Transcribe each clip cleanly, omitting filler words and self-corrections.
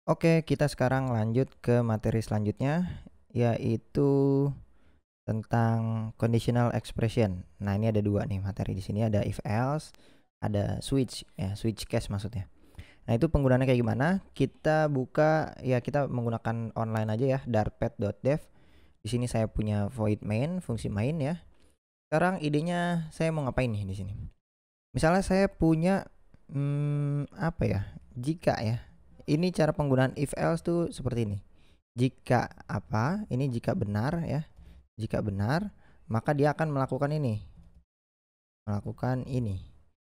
Oke, kita sekarang lanjut ke materi selanjutnya, yaitu tentang conditional expression. Nah, ini ada dua nih materi di sini, ada if else, ada switch, ya switch case maksudnya. Nah, itu penggunaannya kayak gimana? Kita buka, ya kita menggunakan online aja ya, dartpad.dev. Di sini saya punya void main, fungsi main ya. Sekarang idenya saya mau ngapain nih di sini? Misalnya saya punya apa ya? Jika ya. Ini cara penggunaan if else tuh seperti ini. Jika apa? Ini jika benar ya. Jika benar, maka dia akan melakukan ini. Melakukan ini.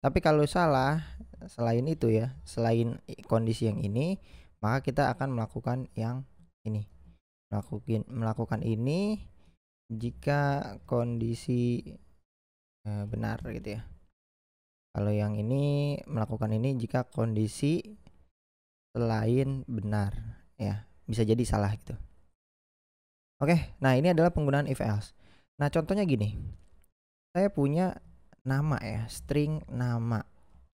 Tapi kalau salah, selain itu ya, selain kondisi yang ini, maka kita akan melakukan yang ini. Melakukan ini jika kondisi benar gitu ya. Kalau yang ini melakukan ini jika kondisi selain benar ya, bisa jadi salah gitu. Oke, nah ini adalah penggunaan if else. Nah, contohnya gini. Saya punya nama ya, string nama.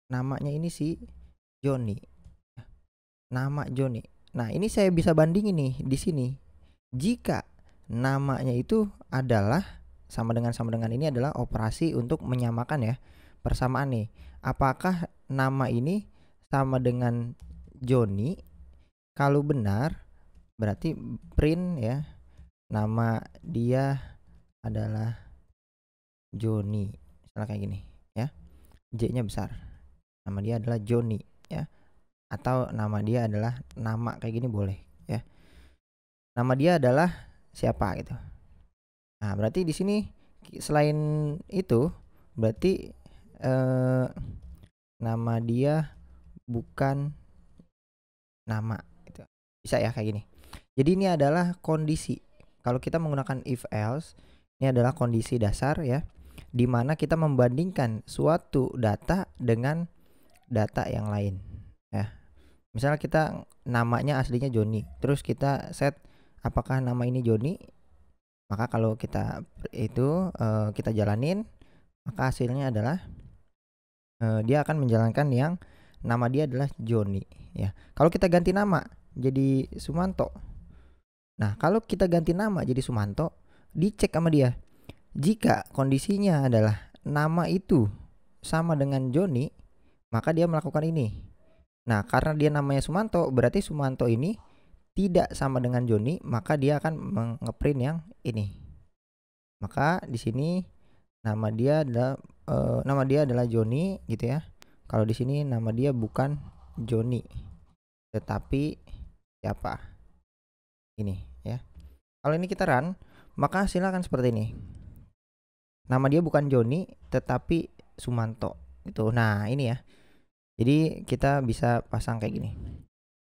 Namanya ini si Joni. Nama Joni. Nah, ini saya bisa bandingin nih di sini. Jika namanya itu adalah sama dengan ini adalah operasi untuk menyamakan ya, persamaan nih. Apakah nama ini sama dengan Joni? Kalau benar, berarti print ya, nama dia adalah Joni. Misalnya kayak gini ya. J-nya besar. Nama dia adalah Joni ya. Atau nama dia adalah nama kayak gini boleh ya. Nama dia adalah siapa gitu. Nah, berarti di sini selain itu berarti nama dia bukan nama gitu. Bisa ya kayak gini. Jadi ini adalah kondisi. Kalau kita menggunakan if else, ini adalah kondisi dasar ya, di mana kita membandingkan suatu data dengan data yang lain ya. Misalnya kita namanya aslinya Joni, terus kita set apakah nama ini Joni, maka kalau kita itu kita jalanin, maka hasilnya adalah dia akan menjalankan yang nama dia adalah Joni ya. Kalau kita ganti nama jadi Sumanto, nah kalau kita ganti nama jadi Sumanto, dicek sama dia. Jika kondisinya adalah nama itu sama dengan Joni, maka dia melakukan ini. Nah, karena dia namanya Sumanto, berarti Sumanto ini tidak sama dengan Joni, maka dia akan ngeprint yang ini. Maka di sini nama dia adalah Joni gitu ya. Kalau di sini nama dia bukan Joni, tetapi siapa? Ini ya. Kalau ini kita run, maka hasilnya akan seperti ini. Nama dia bukan Joni, tetapi Sumanto. Gitu. Nah, ini ya. Jadi kita bisa pasang kayak gini.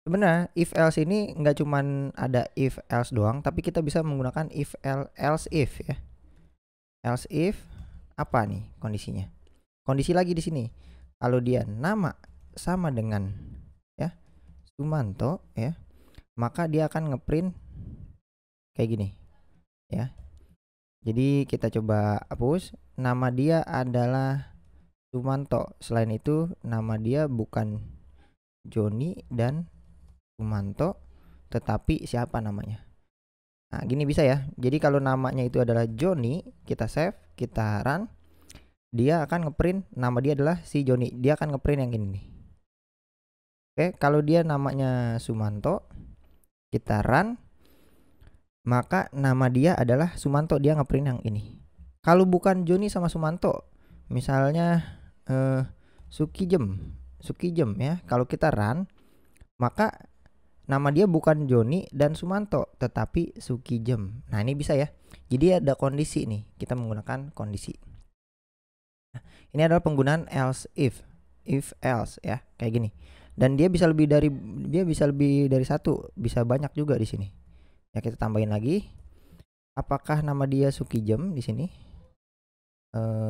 Sebenarnya if else ini nggak cuman ada if else doang, tapi kita bisa menggunakan if else if ya. Else if apa nih kondisinya? Kondisi lagi di sini. Kalau dia nama sama dengan ya Sumanto ya, maka dia akan ngeprint kayak gini ya. Jadi kita coba hapus. Nama dia adalah Sumanto. Selain itu nama dia bukan Joni dan Sumanto, tetapi siapa namanya? Nah, gini bisa ya. Jadi kalau namanya itu adalah Joni, kita save, kita run, dia akan ngeprint nama dia adalah si Joni. Dia akan ngeprint yang ini nih. Oke, kalau dia namanya Sumanto, kita run, maka nama dia adalah Sumanto, dia ngeprint yang ini. Kalau bukan Joni sama Sumanto, misalnya Sukijem ya. Kalau kita run, maka nama dia bukan Joni dan Sumanto, tetapi Sukijem. Nah, ini bisa ya. Jadi ada kondisi nih. Kita menggunakan kondisi. Nah, ini adalah penggunaan else if else ya, kayak gini. Dan dia bisa lebih dari satu, bisa banyak juga di sini. Ya, kita tambahin lagi. Apakah nama dia Sukijem di sini?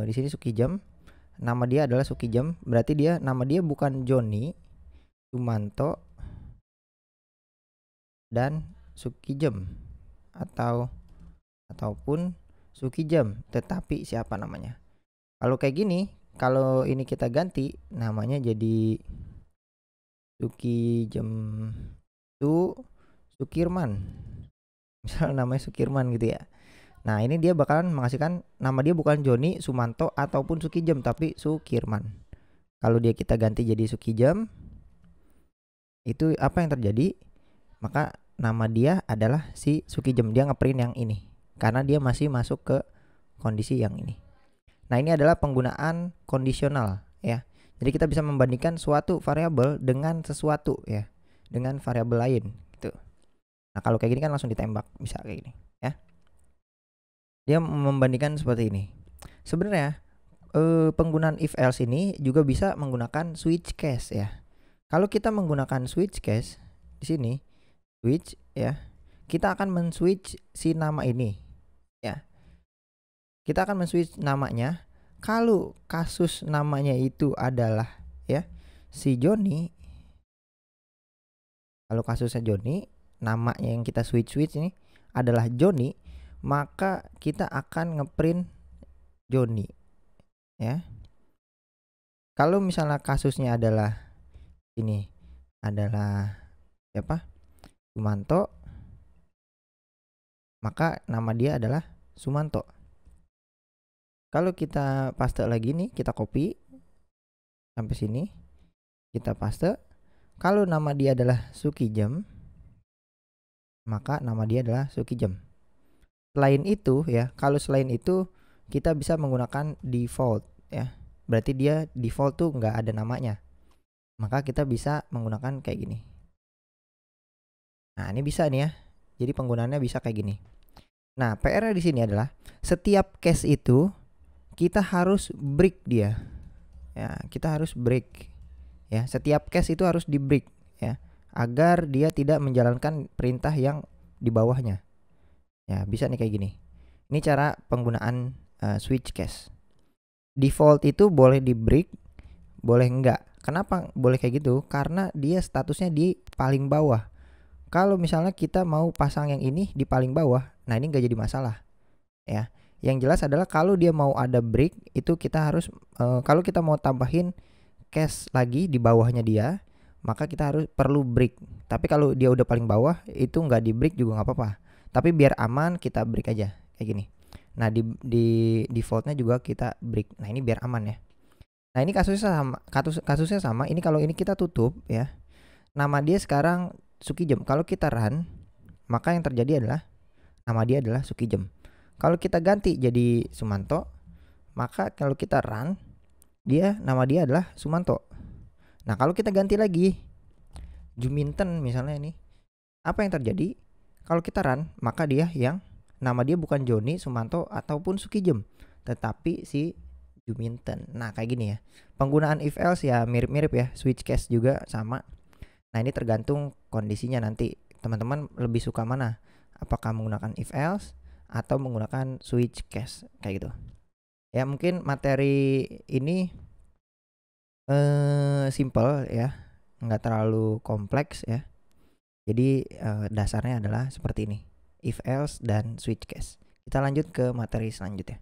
Di sini Sukijem. Nama dia adalah Sukijem, berarti nama dia bukan Joni, Sumanto, dan Sukijem ataupun Sukijem, tetapi siapa namanya? Kalau kayak gini, kalau ini kita ganti namanya jadi Sukijem Sukirman. Misalnya namanya Sukirman gitu ya. Nah, ini dia bakalan menghasilkan nama dia bukan Joni, Sumanto ataupun Sukijem, tapi Sukirman. Kalau dia kita ganti jadi Sukijem, itu apa yang terjadi? Maka nama dia adalah si Sukijem. Dia ngeprint yang ini karena dia masih masuk ke kondisi yang ini. Nah, ini adalah penggunaan kondisional ya. Jadi kita bisa membandingkan suatu variabel dengan sesuatu ya, dengan variabel lain gitu. Nah, kalau kayak gini kan langsung ditembak, bisa kayak gini ya. Dia membandingkan seperti ini. Sebenarnya penggunaan if else ini juga bisa menggunakan switch case ya. Kalau kita menggunakan switch case di sini, switch ya, kita akan men-switch si nama ini ya. Kita akan men-switch namanya. Kalau kasus namanya itu adalah ya si Joni, kalau kasusnya Joni, namanya yang kita switch ini adalah Joni, maka kita akan ngeprint Joni ya. Kalau misalnya kasusnya adalah ini adalah siapa? Sumanto, maka nama dia adalah Sumanto. Kalau kita paste lagi nih, kita copy sampai sini, kita paste. Kalau nama dia adalah Sukijem, maka nama dia adalah Sukijem. Selain itu ya, kalau selain itu kita bisa menggunakan default ya. Berarti dia default tuh nggak ada namanya. Maka kita bisa menggunakan kayak gini. Nah, ini bisa nih ya. Jadi penggunaannya bisa kayak gini. Nah, PR-nya di sini adalah setiap case itu kita harus break dia. Ya, kita harus break. Ya, setiap case itu harus di break ya, agar dia tidak menjalankan perintah yang di bawahnya. Ya, bisa nih kayak gini. Ini cara penggunaan switch case. Default itu boleh di break, boleh enggak. Kenapa boleh kayak gitu? Karena dia statusnya di paling bawah. Kalau misalnya kita mau pasang yang ini di paling bawah, nah ini enggak jadi masalah ya. Yang jelas adalah kalau dia mau ada break, itu kita harus kalau kita mau tambahin case lagi di bawahnya dia, maka kita harus perlu break. Tapi kalau dia udah paling bawah, itu nggak di break juga nggak apa-apa. Tapi biar aman kita break aja kayak gini. Nah, di defaultnya juga kita break. Nah, ini biar aman ya. Nah, ini kasusnya sama. Ini kalau ini kita tutup ya. Nama dia sekarang Sukijem. Kalau kita run, maka yang terjadi adalah nama dia adalah Sukijem. Kalau kita ganti jadi Sumanto, maka kalau kita run, nama dia adalah Sumanto. Nah, kalau kita ganti lagi Juminten misalnya ini, apa yang terjadi? Kalau kita run, maka dia yang nama dia bukan Joni, Sumanto ataupun Sukijem, tetapi si Juminten. Nah, kayak gini ya. Penggunaan if else ya mirip-mirip ya, switch case juga sama. Nah, ini tergantung kondisinya nanti. Teman-teman lebih suka mana? Apakah menggunakan if else atau menggunakan switch case kayak gitu. Ya, mungkin materi ini simple ya, nggak terlalu kompleks ya. Jadi dasarnya adalah seperti ini, if else dan switch case. Kita lanjut ke materi selanjutnya.